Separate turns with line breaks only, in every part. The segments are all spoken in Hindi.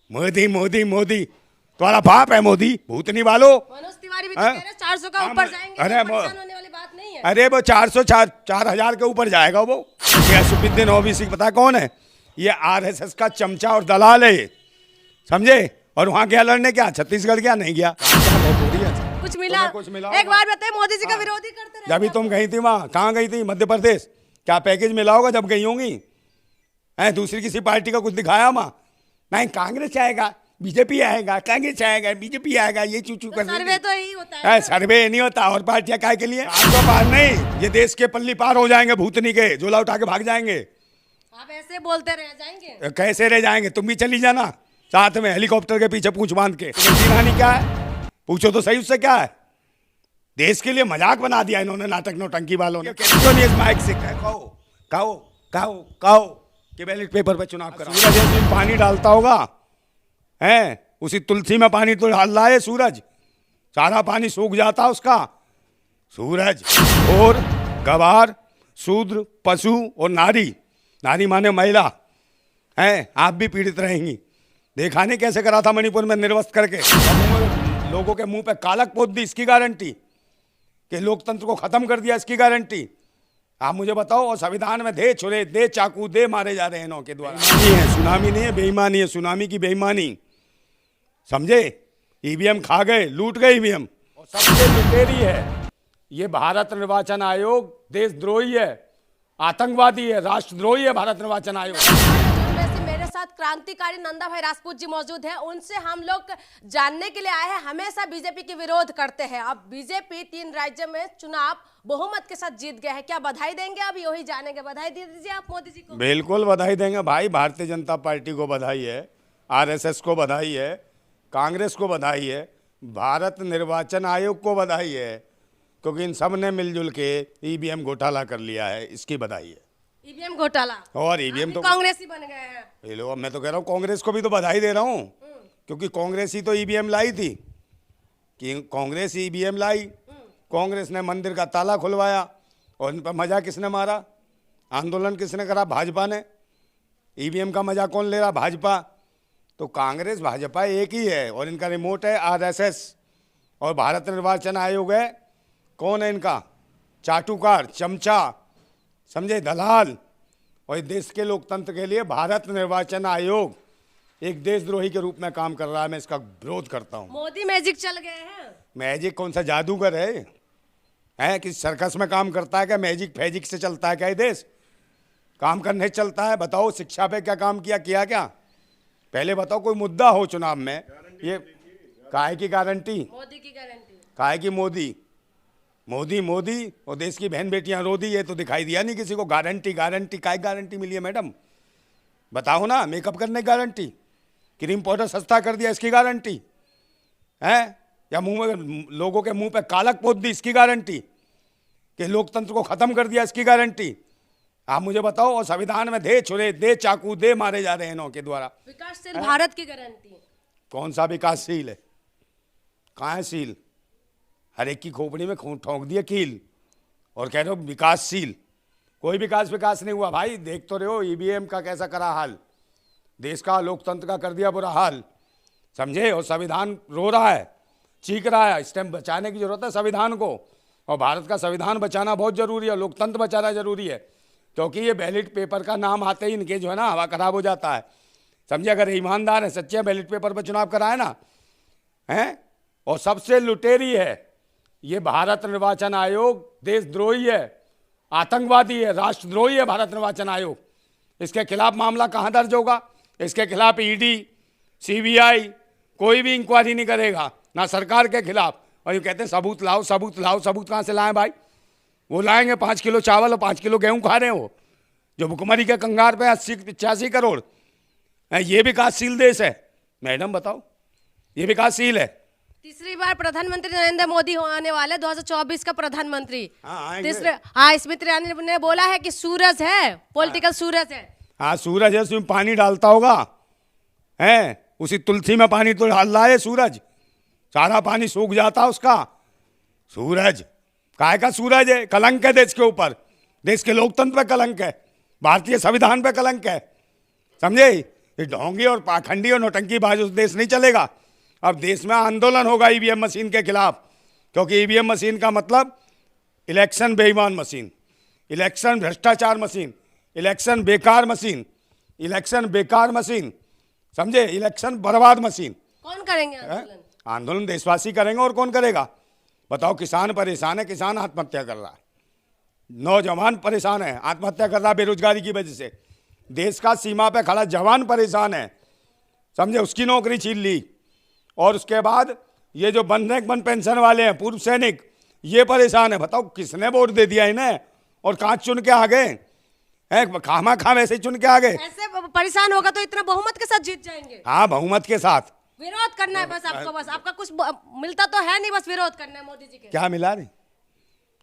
मोदी मोदी मोदी तुम्हारा बाप है मोदी, भूतनी वालो।
मनोज तिवारी भी तो कह रहे हैं 400 का ऊपर जाएंगे,
अरे
परेशान होने वाली बात नहीं है।
अरे वो 4,000 के ऊपर जाएगा वो। ये असुद्दीन ओवैसी पता कौन है? ये आरएसएस का चमचा और दलाल है, समझे। और वहां गया लड़ने, क्या छत्तीसगढ़ गया? नहीं गया।
कुछ मिला?
कुछ मिला
एक बार बताइए, मोदी जी का विरोधी करते रहे।
जब भी तुम गई थी वहां, कहाँ गई थी? मध्य प्रदेश। क्या पैकेज मिला होगा जब गई होंगी? दूसरी किसी पार्टी का कुछ दिखाया वहां? नहीं, कांग्रेस आएगा, बीजेपी आएगा, कांग्रेस आएगा, बीजेपी आएगा, ये चू कर
सर्वे तो यही होता है।
सर्वे नहीं होता। और पार्टियां काय के लिए? आपको पार नहीं, ये देश के पल्ली पार हो जाएंगे भूतनी के, झोला उठा के भाग जाएंगे।
आप ऐसे बोलते रह जाएंगे।
कैसे रह जाएंगे? तुम भी चली जाना साथ में, हेलीकॉप्टर के पीछे पूंछ बांध के। रानी क्या है? पूछो तो सही उससे, क्या है? देश के लिए मजाक बना दिया इन्होंने, नाटक नौटंकी वालों ने। क्यों नहीं इस माइक से कहो कहो कहो कहो कि बैलेट पेपर पे चुनाव करा? सूरज जिसमें पानी डालता होगा, है उसी तुलसी में पानी तो डाल रहा है सूरज, सारा पानी सूख जाता उसका। सूरज और गवार, शूद्र, पशु और नारी, नारी माने महिला, हैं आप भी पीड़ित रहेंगी। देखा नहीं कैसे करा था मणिपुर में निर्वस्त्र करके, लोगों के मुंह पे कालक पोत दी, इसकी गारंटी कि लोकतंत्र को खत्म कर दिया, इसकी गारंटी। आप मुझे बताओ। और संविधान में दे छुरे, दे चाकू, दे मारे जा रहे हैं इनों के द्वारा। नहीं है, सुनामी नहीं है, बेईमानी है, सुनामी की बेईमानी, समझे। ईवीएम खा गए, लूट गए ईवीएम। और सबसे लुटेरी है ये भारत निर्वाचन आयोग, देशद्रोही है, आतंकवादी है, राष्ट्रद्रोही है भारत निर्वाचन आयोग।
मेरे साथ क्रांतिकारी नंदा भाई राजपूत जी मौजूद हैं, उनसे हम लोग जानने के लिए आए हैं। हमेशा बीजेपी के विरोध करते हैं, अब बीजेपी 3 राज्यों में चुनाव बहुमत के साथ जीत गया है, क्या बधाई देंगे? अब यही जानेंगे। बधाई दे दीजिए आप मोदी जी को।
बिल्कुल बधाई देंगे भाई। भारतीय जनता पार्टी को बधाई है, आरएसएस को बधाई है, कांग्रेस को बधाई है, भारत निर्वाचन आयोग को बधाई है, क्योंकि इन सब ने मिलजुल के ईवीएम घोटाला कर लिया है, इसकी बधाई है।
ईवीएम घोटाला
और ईवीएम तो
कांग्रेस ही बन गए हैं।
ये लो, मैं तो कह रहा हूँ कांग्रेस को भी तो बधाई दे रहा हूँ, क्योंकि कांग्रेस ही तो ईवीएम लाई थी, कि कांग्रेस ईवीएम लाई। कांग्रेस ने मंदिर का ताला खुलवाया, और इन पर मजा किसने मारा? आंदोलन किसने करा? भाजपा ने। ईवीएम का मजा कौन ले रहा? भाजपा। तो कांग्रेस भाजपा एक ही है, और इनका रिमोट है आरएसएस, और भारत निर्वाचन आयोग है कौन है इनका? चाटुकार, चमचा, समझे, दलाल। और देश के लोकतंत्र के लिए भारत निर्वाचन आयोग एक देशद्रोही के रूप में काम कर रहा है। मैं इसका विरोध करता हूं।
मोदी मैजिक चल गए हैं।
मैजिक कौन सा जादूगर है कि सर्कस में काम करता है क्या? मैजिक फैजिक से चलता है क्या ये देश? काम करने चलता है? बताओ, शिक्षा पे क्या काम किया क्या? पहले बताओ, कोई मुद्दा हो चुनाव में। ये काहे की गारंटी?
मोदी की गारंटी।
काहे की मोदी मोदी मोदी और देश की बहन बेटियां रो दी, ये तो दिखाई दिया नहीं किसी को। गारंटी गारंटी काय गारंटी मिली है मैडम? बताओ ना। मेकअप करने की गारंटी, क्रीम पाउडर सस्ता कर दिया, इसकी गारंटी है? या मुंह में लोगों के मुंह पे कालक पोत दी, इसकी गारंटी कि लोकतंत्र को खत्म कर दिया, इसकी गारंटी? आप मुझे बताओ। और संविधान में दे छुरे, दे चाकू, दे मारे जा रहे हैं इनों के द्वारा।
विकासशील भारत की गारंटी।
कौन सा विकासशील है? कहाँ है शील? हर एक की खोपड़ी में ठोंक दिया कील, और कह रहे हो विकासशील। कोई विकास नहीं हुआ भाई। देख तो रहे हो ईवीएम का कैसा करा हाल, देश का लोकतंत्र का कर दिया बुरा हाल, समझे। और संविधान रो रहा है, चीख रहा है। इस टाइम बचाने की जरूरत है संविधान को, और भारत का संविधान बचाना बहुत जरूरी है, लोकतंत्र बचाना जरूरी है। क्योंकि ये बैलेट पेपर का नाम आते ही इनके जो है ना हवा खराब हो जाता है, समझे। अगर ईमानदार है, सच्चे बैलेट पेपर पर चुनाव कराए ना, हैं। और सबसे लुटेरी है ये भारत निर्वाचन आयोग, देशद्रोही है, आतंकवादी है, राष्ट्रद्रोही है भारत निर्वाचन आयोग। इसके खिलाफ मामला कहाँ दर्ज होगा? इसके खिलाफ ईडी, सीबीआई कोई भी इंक्वायरी नहीं करेगा, ना सरकार के खिलाफ। और ये कहते हैं सबूत लाओ, सबूत लाओ। सबूत कहाँ से लाएं भाई? वो लाएंगे 5 किलो चावल और 5 किलो गेहूं खा रहे हो, जो भुखमरी के कंगार पे 80-85 करोड़। ये विकासशील देश है मैडम? बताओ, ये विकासशील है?
तीसरी बार प्रधानमंत्री नरेंद्र मोदी होने वाले 2024 का प्रधानमंत्री।
तीसरे
स्मृति ईरानी ने बोला है कि सूरज है, पॉलिटिकल सूरज है।
हाँ, सूरज है, उसमें पानी डालता होगा, है उसी तुलसी में पानी तो डाल रहा है सूरज, सारा पानी सूख जाता उसका। सूरज काय का सूरज है? कलंक है देश के ऊपर, देश के लोकतंत्र पे कलंक है, भारतीय संविधान पे कलंक है, समझे। ये ढोंगी और पाखंडी और नौटंकी बाज उस देश नहीं चलेगा। अब देश में आंदोलन होगा ईवीएम मशीन के खिलाफ, क्योंकि ईवीएम मशीन का मतलब इलेक्शन बेईमान मशीन, इलेक्शन भ्रष्टाचार मशीन, इलेक्शन बेकार मशीन, इलेक्शन बेकार मशीन, समझे, इलेक्शन बर्बाद मशीन।
कौन करेंगे आंदोलन?
आंदोलन देशवासी करेंगे, और कौन करेगा बताओ। किसान परेशान है, किसान आत्महत्या कर रहा है, नौजवान परेशान है, आत्महत्या कर रहा है बेरोजगारी की वजह से। देश का सीमा पे खड़ा जवान परेशान है, समझे, उसकी नौकरी छीन ली। और उसके बाद ये जो वन पेंशन वाले हैं, पूर्व सैनिक, ये परेशान है। बताओ किसने वोट दे दिया इन्हें, और कहाँ चुन के आ गए हैं, खामा खा वैसे ही चुन के आ गए।
ऐसे परेशान होगा तो इतना बहुमत के साथ जीत जाएंगे।
हाँ, बहुमत के साथ।
विरोध करना है बस आपको, बस आपका कुछ मिलता तो है नहीं, बस विरोध करना है मोदी जी के।
क्या मिला नहीं,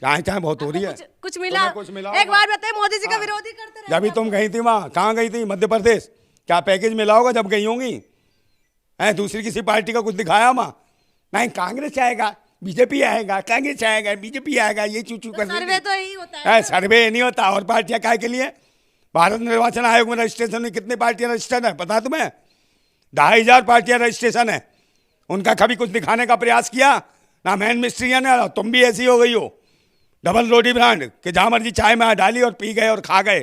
चाहे बहुत हो रही है,
कुछ मिला,
कुछ मिला।
एक बार बताइए, मोदी जी का विरोध ही करते रहे।
जब तुम गई थी वहां, कहाँ गई थी, मध्य प्रदेश, क्या पैकेज मिला होगा जब गई होंगी? है दूसरी किसी पार्टी का कुछ दिखाया वहां? नहीं, कांग्रेस आएगा, बीजेपी आएगा, कांग्रेस आएगा, बीजेपी आएगा, ये चू कर।
सर्वे तो यही होता है,
सर्वे नहीं होता। और पार्टियां काय के लिए? भारत निर्वाचन आयोग में रजिस्ट्रेशन में कितनी पार्टियां रजिस्टर्ड है पता तुम्हें? 2500 पार्टियां रजिस्ट्रेशन है। उनका कभी कुछ दिखाने का प्रयास किया ना? मैन मिस्ट्री ना, तुम भी ऐसी हो गई हो, डबल रोटी ब्रांड कि जहां मर्जी चाय में डाली और पी गए और खा गए,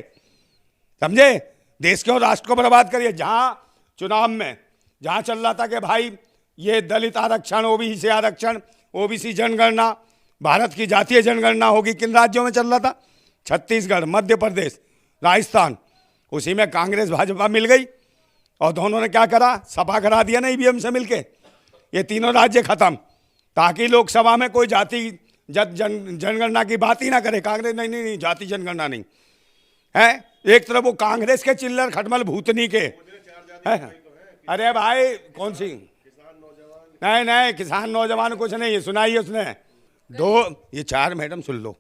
समझे। देश के और राष्ट्र को बर्बाद करिए। जहां चुनाव में जहां चल रहा था कि भाई ये दलित आरक्षण, ओबीसी आरक्षण, ओबीसी जनगणना, भारत की जातीय जनगणना होगी, किन राज्यों में चल रहा था? छत्तीसगढ़, मध्य प्रदेश, राजस्थान। उसी में कांग्रेस भाजपा मिल गई और दोनों ने क्या करा? सपा करा दिया ना ईवीएम से मिलके। ये तीनों राज्य खत्म, ताकि लोकसभा में कोई जाति जनगणना की बात ही ना करे। कांग्रेस नहीं, जाति जनगणना नहीं है। एक तरफ वो कांग्रेस के चिल्लर खटमल भूतनी के है। अरे भाई कौन सी? नहीं, किसान नौजवान कुछ नहीं है, सुनाई है उसने। ये 4 मैडम सुन लो: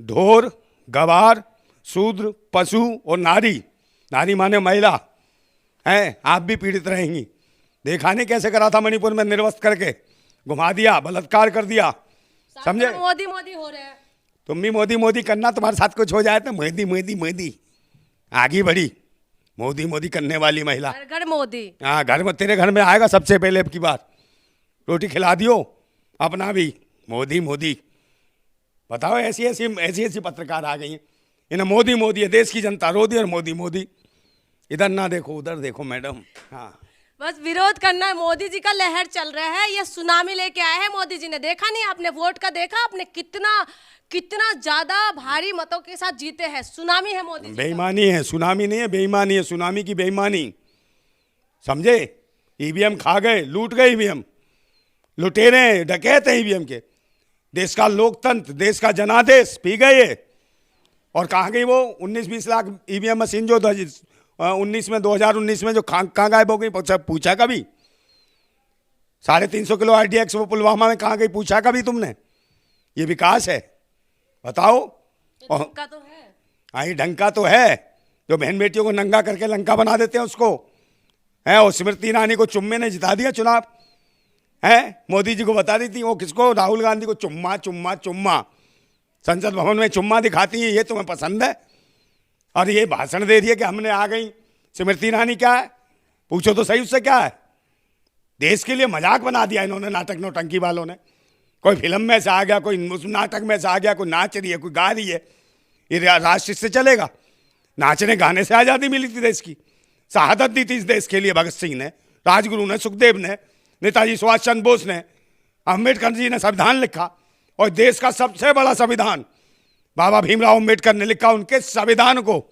ढोर, गवार, शूद्र, पशु और नारी। नारी माने महिला है। आप भी पीड़ित रहेंगी। देखा नहीं कैसे करा था मणिपुर में, निर्वस्त्र करके घुमा दिया, बलात्कार कर दिया, समझे।
मोदी मोदी हो रहे हैं।
तुम भी मोदी मोदी करना, तुम्हारे साथ कुछ हो जाए तो मोदी मोदी मोदी आगे बढ़ी। मोदी मोदी करने वाली महिला,
घर मोदी।
हाँ, घर में, तेरे घर में आएगा सबसे पहले अब की बार। रोटी खिला दियो अपना भी, मोदी मोदी। बताओ, ऐसी पत्रकार आ गई हैं, इन्हें मोदी मोदी है। देश की जनता रो दी और मोदी मोदी। इधर ना देखो, उधर देखो मैडम। हाँ,
बस विरोध करना है। मोदी जी का लहर चल रहा है, ये सुनामी लेके आए हैं मोदी जी ने। देखा नहीं आपने वोट का? देखा आपने कितना ज्यादा भारी मतों के साथ जीते हैं? सुनामी है मोदी जी।
बेईमानी है, सुनामी नहीं है, बेईमानी है। सुनामी की बेईमानी, समझे। ईवीएम खा गए, लूट गए ईवीएम, लुटेरे डकैत हैं ईवीएम के। देश का लोकतंत्र, देश का जनादेश पी गए। और कहाँ गई वो 19-20 लाख ईवीएम मशीन जो 2019 में जो कहाँ गायब हो गई? पूछा कभी? 350 किलो RDX वो पुलवामा में कहाँ गई? पूछा कभी तुमने? ये विकास है? बताओ।
ढंका तो है।
हाँ, ढंका तो है, जो बहन बेटियों को नंगा करके लंका बना देते हैं उसको है। और स्मृति ईरानी को चुम्मे ने जिता दिया चुनाव है। मोदी जी को बता रही थी वो, किसको? राहुल गांधी को चुम्मा चुम्मा चुम्मा। संसद भवन में चुम्मा दिखाती है, ये तुम्हें पसंद है? और ये भाषण दे रही है कि हमने आ गई। स्मृति ईरानी क्या है? पूछो तो सही उससे, क्या है? देश के लिए मजाक बना दिया इन्होंने, नाटक नौटंकी वालों ने। कोई फिल्म में से आ गया, कोई उस नाटक में से आ गया, कोई नाच रही है, कोई गा रही है। ये राष्ट्र से चलेगा? नाचने गाने से आज़ादी मिली थी देश की, शहादत दी थी इस देश के लिए भगत सिंह ने, राजगुरु ने, सुखदेव ने, नेताजी सुभाष चंद्र बोस ने, अम्बेडकर जी ने संविधान लिखा। और देश का सबसे बड़ा संविधान बाबा भीमराव अम्बेडकर ने लिखा। उनके संविधान को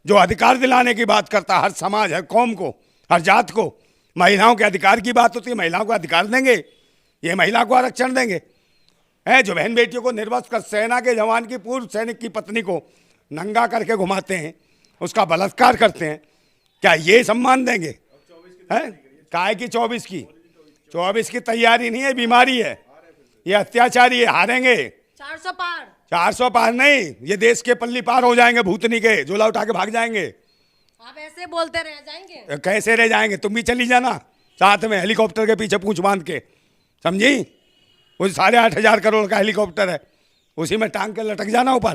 जो अधिकार दिलाने की बात करता, हर समाज, हर कौम को, हर जात को, महिलाओं के अधिकार की बात होती है, महिलाओं को अधिकार देंगे, ये महिला को आरक्षण देंगे। है जो बहन बेटियों को निर्वस्त्र कर, सेना के जवान की, पूर्व सैनिक की पत्नी को नंगा करके घुमाते हैं, उसका बलात्कार करते हैं, क्या ये सम्मान देंगे? है काय की 24 की तैयारी नहीं है, बीमारी है, ये अत्याचारी है। हारेंगे
400 पार,
400 पार नहीं, ये देश के पल्ली पार हो जाएंगे, भूतनी के झोला उठा के भाग जाएंगे।
आप ऐसे बोलते रह जाएंगे?
कैसे रह जाएंगे? तुम भी चली जाना साथ में, हेलीकॉप्टर के पीछे पूंछ बांध के, समझी? वो 8,500 करोड़ का हेलीकॉप्टर है, उसी में टांग के लटक जाना ऊपर।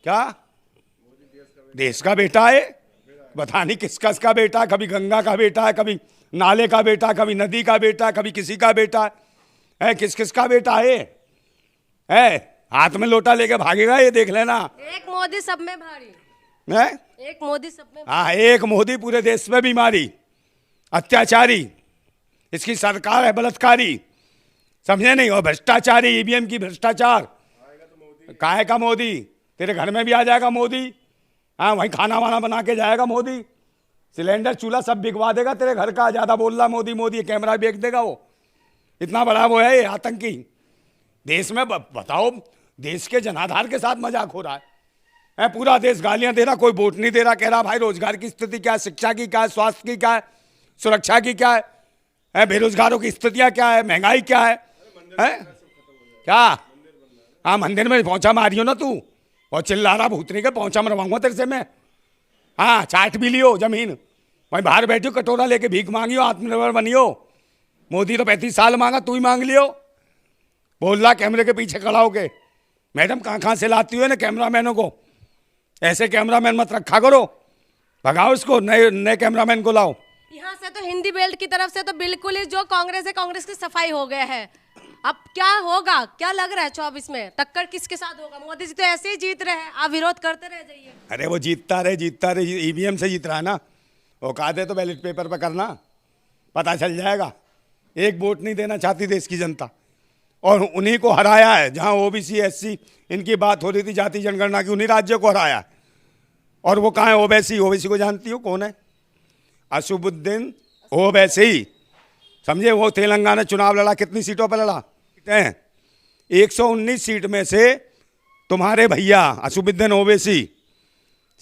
क्या देश का बेटा है? बता नहीं किसका बेटा, कभी गंगा का बेटा है, कभी नाले का बेटा, कभी नदी का बेटा, कभी किसी का बेटा है। किस का बेटा है? हाथ में लोटा लेके भागेगा ये, देख लेना।
एक मोदी सब में भारी
है,
एक मोदी सब में।
हाँ, एक मोदी पूरे देश में बीमारी, अत्याचारी, इसकी सरकार है बलात्कारी, समझे नहीं? और भ्रष्टाचारी, ईवीएम की भ्रष्टाचार। काहे का मोदी? तेरे घर में भी आ जाएगा मोदी। हाँ, वहीं खाना वाना बना के जाएगा मोदी, सिलेंडर चूल्हा सब बिकवा देगा तेरे घर का। ज्यादा बोल रहा मोदी मोदी, कैमरा बेच देगा वो। इतना बड़ा वो है ये आतंकी। देश में बताओ, देश के जनाधार के साथ मजाक हो रहा है। पूरा देश गालियां दे रहा, कोई वोट नहीं दे रहा, कह रहा भाई रोजगार की स्थिति क्या है, शिक्षा की क्या है, स्वास्थ्य की क्या है, सुरक्षा की क्या है, बेरोजगारों की स्थितियां क्या है, महंगाई क्या है? क्या? हाँ, मंदिर में पहुंचा मारियो ना तू, और चिल्ला रहा भूतनी के, पहुंचा मरवाऊंगा तेरे से मैं। हाँ, चाट भी लियो जमीन, वहीं बाहर बैठियो कटोरा लेके भीख मांगियो, आत्मनिर्भर बनियो। मोदी तो 35 साल मांगा, तू ही मांग लियो। बोल रहा कैमरे के पीछे खड़ा होके, मैडम कहाँ से लाती हो ना कैमरामैनों को? ऐसे कैमरामैन मत रखा करो, भगाओ इसको, नए कैमरामैन को लाओ।
यहाँ से तो हिंदी बेल्ट की तरफ से तो बिल्कुल ही जो कांग्रेस है, कांग्रेस की सफाई हो गया है। अब क्या होगा, क्या लग रहा है 24 में टक्कर किसके साथ होगा? मोदी जी तो ऐसे ही जीत रहे हैं, आप विरोध करते रह जाइए।
अरे वो जीतता रहे, ईवीएम से जीत रहा है ना। औकात है तो बैलेट पेपर पर करना, पता चल जाएगा। एक वोट नहीं देना चाहती देश की जनता, और उन्हीं को हराया है। जहां ओबीसी एससी इनकी बात हो रही थी, जाति जनगणना की, उन्हीं राज्यों को हराया है। और वो कहाँ है ओवैसी? ओवैसी को जानती हो कौन है? असुबुद्दीन ओवैसी, समझे? वो तेलंगाना चुनाव लड़ा, कितनी सीटों पर लड़ा? 119 सीट में से तुम्हारे भैया असुबुद्दीन ओवैसी,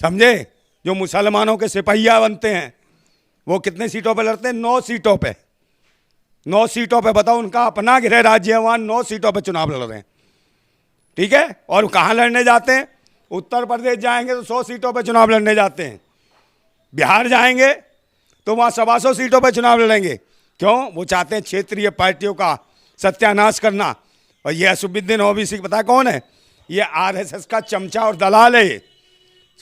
समझे, जो मुसलमानों के सिपहिया बनते हैं, वो कितने सीटों पर लड़ते हैं? 9 सीटों पे। 9 सीटों पे, बताओ, उनका अपना गृह राज्य है, वहां 9 सीटों पे चुनाव लड़ रहे हैं, ठीक है? और कहाँ लड़ने जाते हैं? उत्तर प्रदेश जाएंगे तो 100 सीटों पे चुनाव लड़ने जाते हैं। बिहार जाएंगे तो वहां 125 सीटों पे चुनाव लड़ेंगे। क्यों? वो चाहते हैं क्षेत्रीय पार्टियों का सत्यानाश करना। और ये असुबुद्दीन ओवैसी पता है कौन है? ये आरएसएस का चमचा और दलाल है,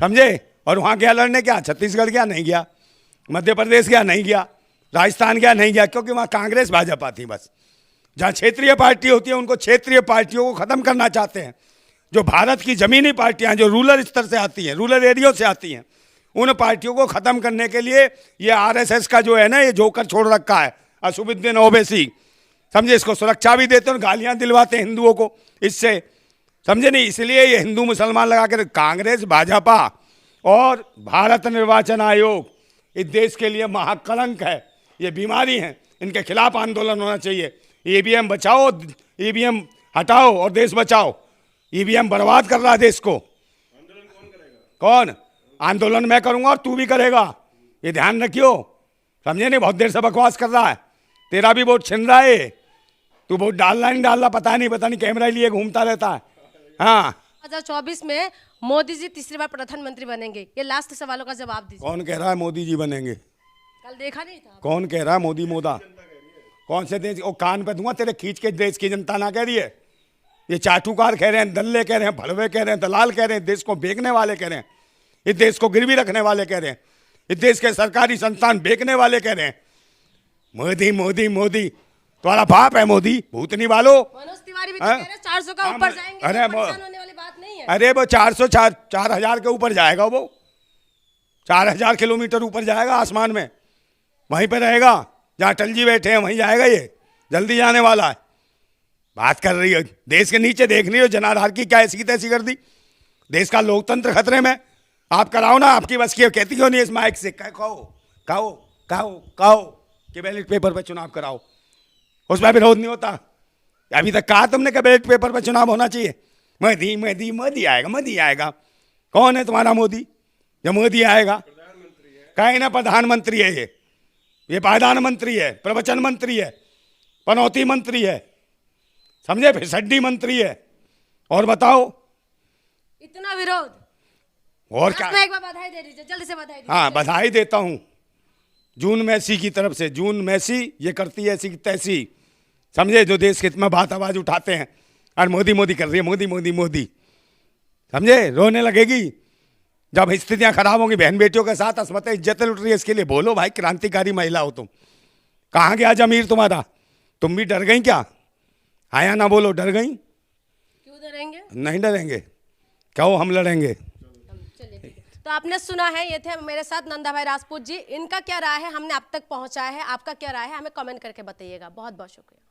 समझे? और वहां गया लड़ने, क्या छत्तीसगढ़ गया? नहीं गया। मध्य प्रदेश गया? नहीं गया। राजस्थान गया? नहीं गया, क्योंकि वहां कांग्रेस भाजपा थी बस। जहां क्षेत्रीय पार्टी होती है, उनको क्षेत्रीय पार्टियों को खत्म करना चाहते हैं। जो भारत की जमीनी पार्टियां, जो रूरल स्तर से आती हैं, रूरल एरिया से आती हैं, उन पार्टियों को खत्म करने के लिए ये आरएसएस का जो है ना, ये जोकर छोड़ रखा है असुबुद्दीन ओवैसी, समझे? इसको सुरक्षा भी देते हैं, गालियां दिलवाते हैं हिंदुओं को इससे, समझे नहीं? इसलिए ये हिंदू मुसलमान लगा कर, कांग्रेस भाजपा और भारत निर्वाचन आयोग इस देश के लिए महाकलंक है, ये बीमारी है। इनके खिलाफ आंदोलन होना चाहिए। ईवीएम बचाओ, ईवीएम हटाओ और देश बचाओ। ईवीएम बर्बाद कर रहा है देश को। आंदोलन कौन करेगा? कौन? आंदोलन मैं करूंगा और तू भी करेगा, ये ध्यान रखियो, समझे नहीं? बहुत देर से बकवास कर रहा है, तेरा भी वोट छिन रहा है। तू वोट डालना नहीं डालना पता नहीं, कैमरा लिए घूमता रहता है। हाँ,
2024 में मोदी जी तीसरी बार प्रधानमंत्री बनेंगे, ये लास्ट सवालों का जवाब दीजिए।
कौन कह रहा है मोदी जी बनेंगे?
कल देखा नहीं था?
कौन कह रहा है मोदी मोदा? कौन से देश? ओ कान पे दूंगा तेरे, खींच के। देश की जनता ना कह रही है, ये चाटुकार कह रहे हैं, दल्ले कह रहे हैं, भड़वे कह रहे हैं, दलाल कह रहे हैं, देश को बेचने वाले कह रहे हैं, इस देश को गिरवी रखने वाले कह रहे हैं, इस देश के सरकारी संस्थान बेचने वाले कह रहे हैं। मोदी मोदी मोदी, तुम्हारा बाप है मोदी, भूतनी वालों।
मनोज तिवारी भी तो कह रहे हैं 400 का ऊपर जाएंगे,
अरे
परेशान होने वाली बात नहीं है।
अरे वो 4,000 के ऊपर जाएगा, वो 4,000 किलोमीटर ऊपर जाएगा आसमान में, वहीं पे रहेगा जहाँ अटल जी बैठे हैं, वहीं जाएगा। ये जल्दी जाने वाला है। बात कर रही है देश के नीचे, देख रही हो जनाधार की क्या ऐसी तैसी कर दी। देश का लोकतंत्र खतरे में। आप कराओ ना, आपकी बस की कहती क्यों नहीं इस माइक से? कहो कि बैलेट पेपर पर चुनाव कराओ, उसमें विरोध नहीं होता। अभी तक कहा तुमने कि बैलेट पेपर पर चुनाव होना चाहिए? मोदी मोदी मोदी आएगा, मोदी आएगा। कौन है तुम्हारा मोदी जो मोदी आएगा? कहीं ना प्रधानमंत्री है, ये पायदान मंत्री है, प्रवचन मंत्री है, पनौती मंत्री है, समझे, फिसड्डी मंत्री है। और बताओ
इतना विरोध
और क्या?
एक बार बधाई दे दीजिए, जल्दी से बधाई दीजिए।
हाँ, बधाई देता हूं जून मैसी की तरफ से। जून मैसी ये करती है ऐसी तैसी, समझे, जो देश के हित में बात आवाज उठाते हैं। और मोदी मोदी कर रही है, मोदी मोदी मोदी, समझे, रोने लगेगी। जब स्थितियां खराब होंगी, बहन बेटियों के साथ असमत इज्जत लुट रही है, इसके लिए बोलो भाई, क्रांतिकारी महिला हो तुम। कहाँ गया जमीर तुम्हारा? तुम भी डर गई क्या? हाँ या ना बोलो, डर गई?
क्यों डरेंगे?
नहीं डरेंगे, कहो हम लड़ेंगे।
चलिए ठीक है। तो आपने सुना है, ये थे मेरे साथ नंदा भाई राजपूत जी। इनका क्या राय है हमने आप तक पहुंचाया है, आपका क्या राय है हमें कमेंट करके बताइएगा। बहुत बहुत शुक्रिया।